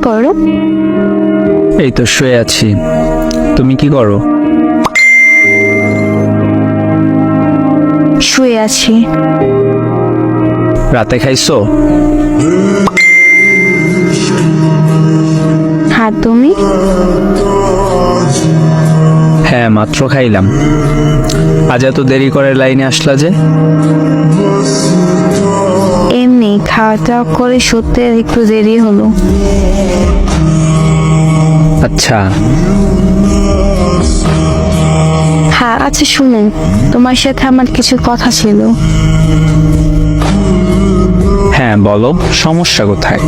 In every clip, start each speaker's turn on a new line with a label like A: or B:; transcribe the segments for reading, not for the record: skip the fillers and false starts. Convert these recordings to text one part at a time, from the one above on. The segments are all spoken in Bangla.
A: করো?
B: এই তো শুয়ে আছি। তুমি কি করো?
A: শুয়ে আছি।
B: রাতে খাইছো?
A: হ্যাঁ, তুমি?
B: হ্যাঁ, মাত্র খাইলাম। আজ এত দেরি করে লাইনে আসলা যে?
A: এমনি খাওয়া দাওয়া করে সত্যি একটু দেরি হলো।
B: আচ্ছা।
A: হ্যাঁ, আচ্ছা শুনো, তোমার সাথে আমার কিছু কথা ছিল।
B: হ্যাঁ বলো, সমস্যা কোথায়?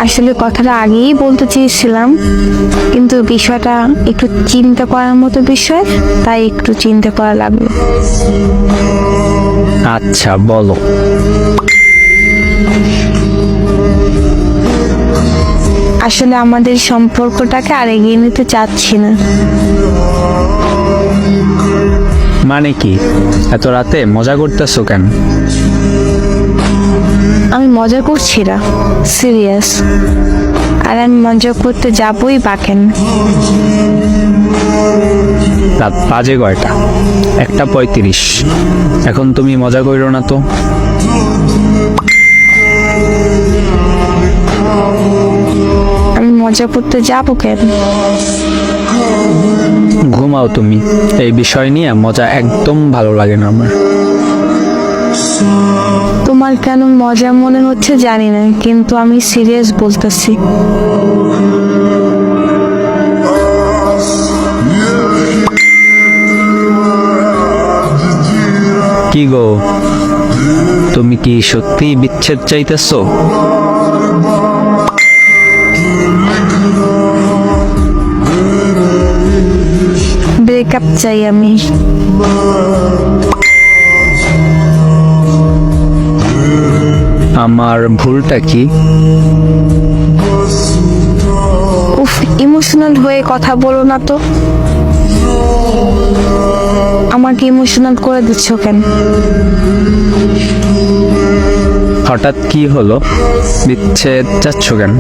A: আসলে কথাটা আগেই বলতে চেয়েছিলাম, কিন্তু বিষয়টা একটু চিন্তা করার মতো বিষয়, তাই একটু চিন্তা করা লাগলো।
B: আচ্ছা বলো।
A: আসলে আমাদের সম্পর্কটাকে আর এগিয়ে নিতে চাচ্ছি না।
B: মানে কি? এত রাতে মজা করতেছো কেন?
A: আমি মজা করছি না, সিরিয়াস। আর আমি মজা করতে যাবই বা কেন?
B: রাত বাজে কয়টা? 1:35। এখন তুমি মজা করো না তো।
A: আমি মজা করতে যাবো কেন?
B: ঘুমাও তুমি। এই বিষয় নিয়ে মজা একদম ভালো লাগে না আমার।
A: তোমার কেন মজা মনে হচ্ছে জানি না, কিন্তু আমি সিরিয়াস বলতেছি।
B: কি গো, তুমি কি সত্যি বিচ্ছেদ চাইতেছো?
A: ব্রেকআপ চাই আমি।
B: আমার ভুলটা কি?
A: উফ, ইমোশনাল হয়ে কথা বলো না তো। আমাকে ইমোশনাল করে দিচ্ছ কেন?
B: হঠাৎ কি হলো? বিচ্ছেদ চাচ্ছ কেন?